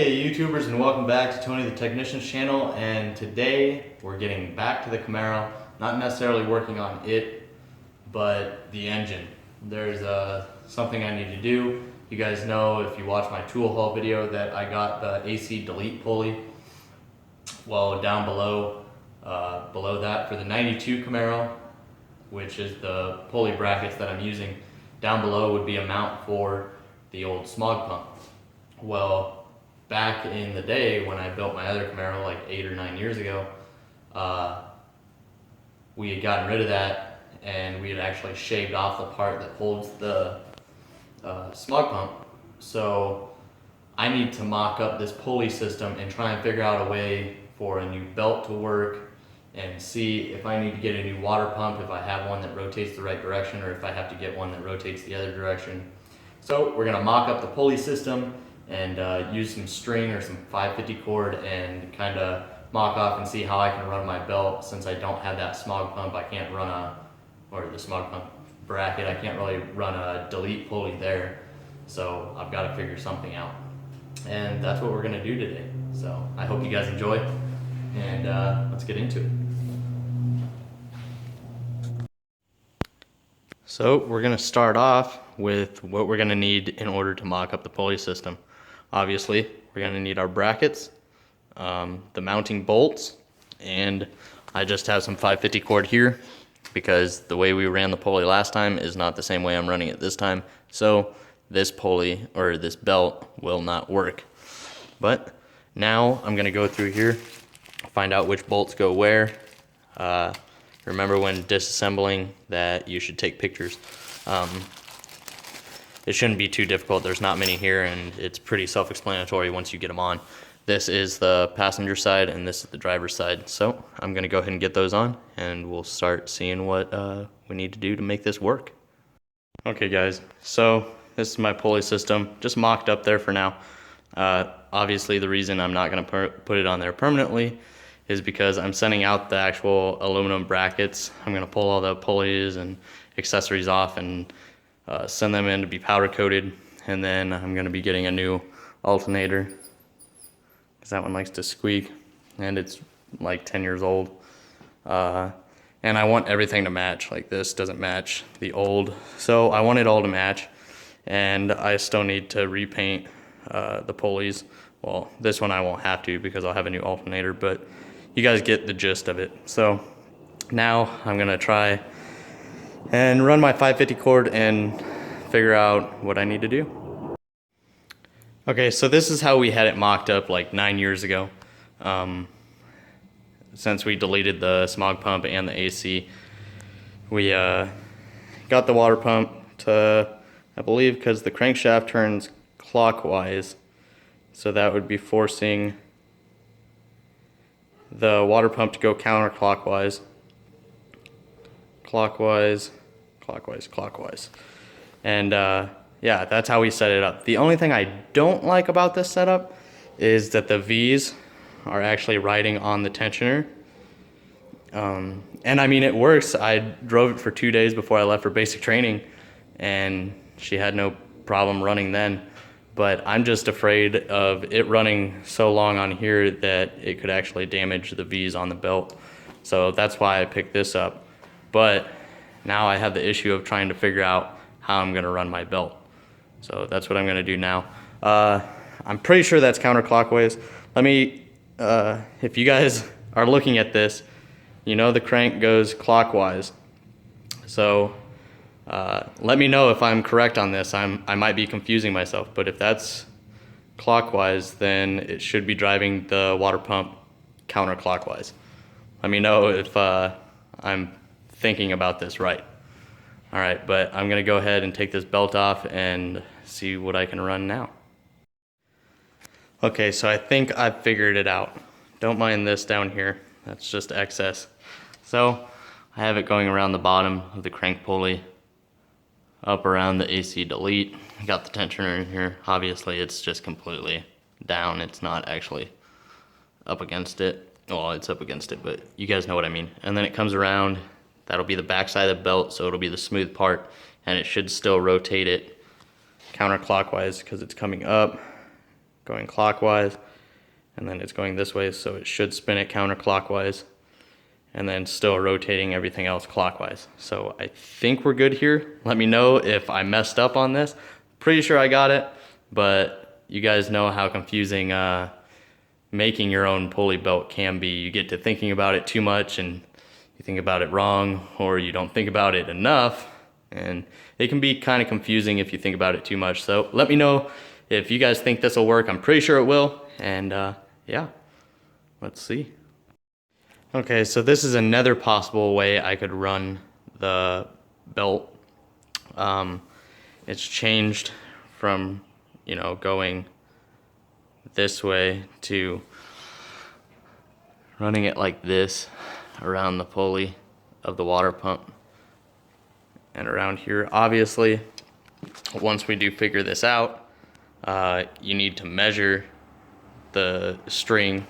Hey YouTubers, and welcome back to Tony the Technician's channel. And today we're getting back to the Camaro, not necessarily working on it, but the engine. There's something I need to do. You guys know, if you watch my tool haul video, that I got the AC delete pulley. Well, down below that, for the 92 Camaro, which is the pulley brackets that I'm using, down below would be a mount for the old smog pump. Well, back in the day when I built my other Camaro, like 8 or 9 years ago, we had gotten rid of that, and we had actually shaved off the part that holds the smog pump. So I need to mock up this pulley system and try and figure out a way for a new belt to work, and see if I need to get a new water pump, if I have one that rotates the right direction, or if I have to get one that rotates the other direction. So we're gonna mock up the pulley system and use some string or some 550 cord and kind of mock off and see how I can run my belt. Since I don't have that smog pump, I can't run or the smog pump bracket, I can't really run a delete pulley there. So I've got to figure something out. And that's what we're gonna do today. So I hope you guys enjoy, and let's get into it. So we're gonna start off with what we're gonna need in order to mock up the pulley system. Obviously, we're gonna need our brackets, the mounting bolts, and I just have some 550 cord here because the way we ran the pulley last time is not the same way I'm running it this time. So this pulley, or this belt, will not work. But now I'm gonna go through here, find out which bolts go where. Remember when disassembling that you should take pictures. It shouldn't be too difficult. There's not many here, and it's pretty self-explanatory once you get them on. This is the passenger side, and this is the driver's side. So I'm gonna go ahead and get those on, and we'll start seeing what we need to do to make this work. Okay guys, so this is my pulley system, just mocked up there for now. Obviously the reason I'm not gonna put it on there permanently is because I'm sending out the actual aluminum brackets. I'm gonna pull all the pulleys and accessories off and send them in to be powder coated, and then I'm gonna be getting a new alternator because that one likes to squeak, and it's like 10 years old. And I want everything to match. Like, this doesn't match the old, so I want it all to match. And I still need to repaint the pulleys. Well, this one I won't have to because I'll have a new alternator, but you guys get the gist of it. So now I'm gonna try and run my 550 cord and figure out what I need to do. Okay, so this is how we had it mocked up like 9 years ago. Since we deleted the smog pump and the AC, we got the water pump to, I believe, because the crankshaft turns clockwise, so that would be forcing the water pump to go counterclockwise. Clockwise. And yeah, that's how we set it up. The only thing I don't like about this setup is that the V's are actually riding on the tensioner. And I mean, it works. I drove it for 2 days before I left for basic training, and she had no problem running then. But I'm just afraid of it running so long on here that it could actually damage the V's on the belt. So that's why I picked this up. But now I have the issue of trying to figure out how I'm gonna run my belt. So that's what I'm gonna do now. I'm pretty sure that's counterclockwise. Let me, if you guys are looking at this, you know the crank goes clockwise. So let me know if I'm correct on this. I might be confusing myself, but if that's clockwise, then it should be driving the water pump counterclockwise. Let me know if I'm thinking about this right. All right, but I'm gonna go ahead and take this belt off and see what I can run now. Okay, so I think I've figured it out. Don't mind this down here, that's just excess. So I have it going around the bottom of the crank pulley, up around the AC delete. I got the tensioner in here. Obviously it's just completely down. It's not actually up against it. Well, it's up against it, but you guys know what I mean. And then it comes around. That'll be the back side of the belt, so it'll be the smooth part, and it should still rotate it counterclockwise because it's coming up, going clockwise, and then it's going this way, so it should spin it counterclockwise, and then still rotating everything else clockwise. So I think we're good here. Let me know if I messed up on this. Pretty sure I got it, but you guys know how confusing making your own pulley belt can be. You get to thinking about it too much and you think about it wrong, or you don't think about it enough, and it can be kind of confusing if you think about it too much. So let me know if you guys think this will work. I'm pretty sure it will, and yeah, let's see. Okay, so this is another possible way I could run the belt. It's changed from, you know, going this way to running it like this around the pulley of the water pump and around here. Obviously, once we do figure this out, you need to measure the string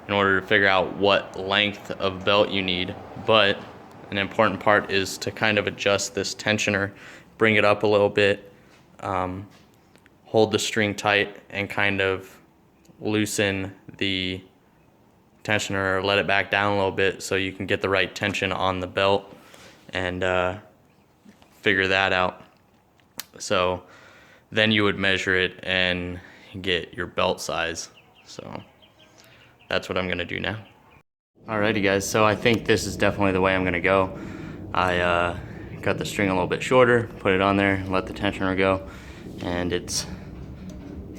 in order to figure out what length of belt you need. But an important part is to kind of adjust this tensioner, bring it up a little bit, hold the string tight, and kind of loosen the tensioner, or let it back down a little bit so you can get the right tension on the belt, and figure that out. So then you would measure it and get your belt size. So that's what I'm gonna do now. Alrighty guys, so I think this is definitely the way I'm gonna go. I cut the string a little bit shorter, put it on there, let the tensioner go, and it's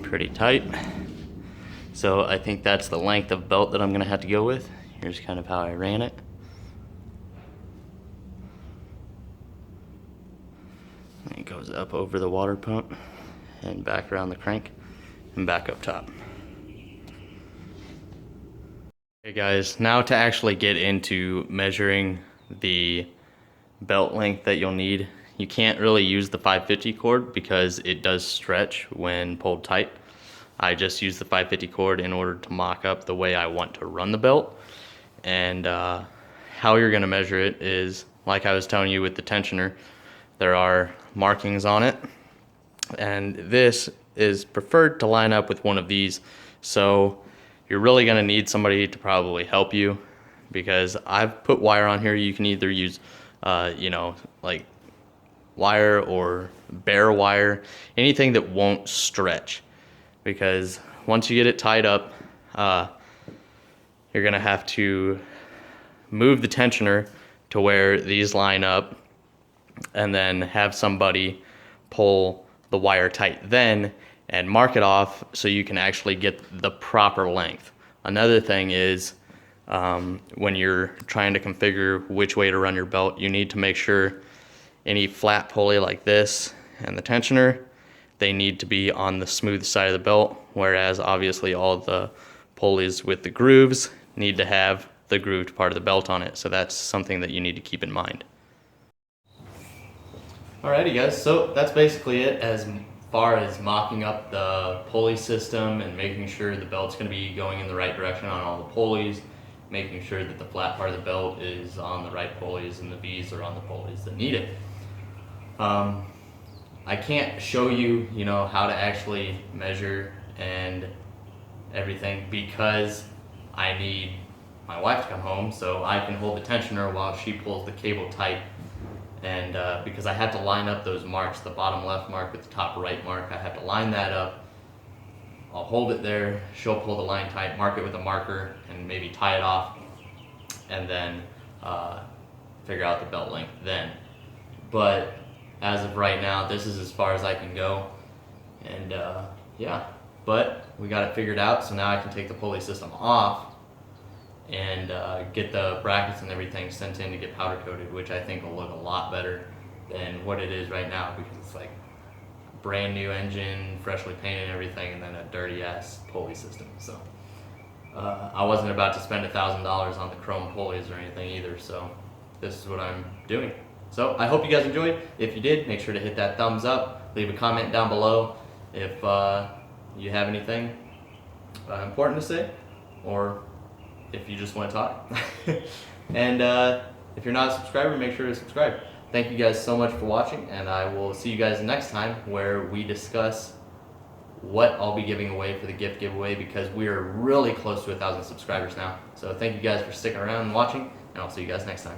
pretty tight. So I think that's the length of belt that I'm gonna have to go with. Here's kind of how I ran it. It goes up over the water pump and back around the crank and back up top. Okay guys, now to actually get into measuring the belt length that you'll need. You can't really use the 550 cord because it does stretch when pulled tight. I just use the 550 cord in order to mock up the way I want to run the belt. And how you're gonna measure it is, like I was telling you with the tensioner, there are markings on it. And this is preferred to line up with one of these. So you're really gonna need somebody to probably help you, because I've put wire on here. You can either use, you know, like wire or bare wire, anything that won't stretch. Because once you get it tied up, you're gonna have to move the tensioner to where these line up, and then have somebody pull the wire tight then and mark it off so you can actually get the proper length. Another thing is, when you're trying to configure which way to run your belt, you need to make sure any flat pulley like this and the tensioner, they need to be on the smooth side of the belt, whereas obviously all the pulleys with the grooves need to have the grooved part of the belt on it. So that's something that you need to keep in mind. Alrighty guys, so that's basically it as far as mocking up the pulley system and making sure the belt's going to be going in the right direction on all the pulleys, making sure that the flat part of the belt is on the right pulleys and the V's are on the pulleys that need it. I can't show you, you know, how to actually measure and everything because I need my wife to come home so I can hold the tensioner while she pulls the cable tight. And because I have to line up those marks, the bottom left mark with the top right mark, I have to line that up. I'll hold it there, she'll pull the line tight, mark it with a marker, and maybe tie it off, and then figure out the belt length then. But as of right now, this is as far as I can go. And yeah, but we got it figured out, so now I can take the pulley system off and get the brackets and everything sent in to get powder coated, which I think will look a lot better than what it is right now, because it's like a brand new engine, freshly painted and everything, and then a dirty ass pulley system. So I wasn't about to spend $1,000 on the chrome pulleys or anything either, so this is what I'm doing. So I hope you guys enjoyed. If you did, make sure to hit that thumbs up, leave a comment down below if you have anything important to say, or if you just want to talk. And if you're not a subscriber, make sure to subscribe. Thank you guys so much for watching, and I will see you guys next time where we discuss what I'll be giving away for the gift giveaway, because we are really close to 1,000 subscribers now. So thank you guys for sticking around and watching, and I'll see you guys next time.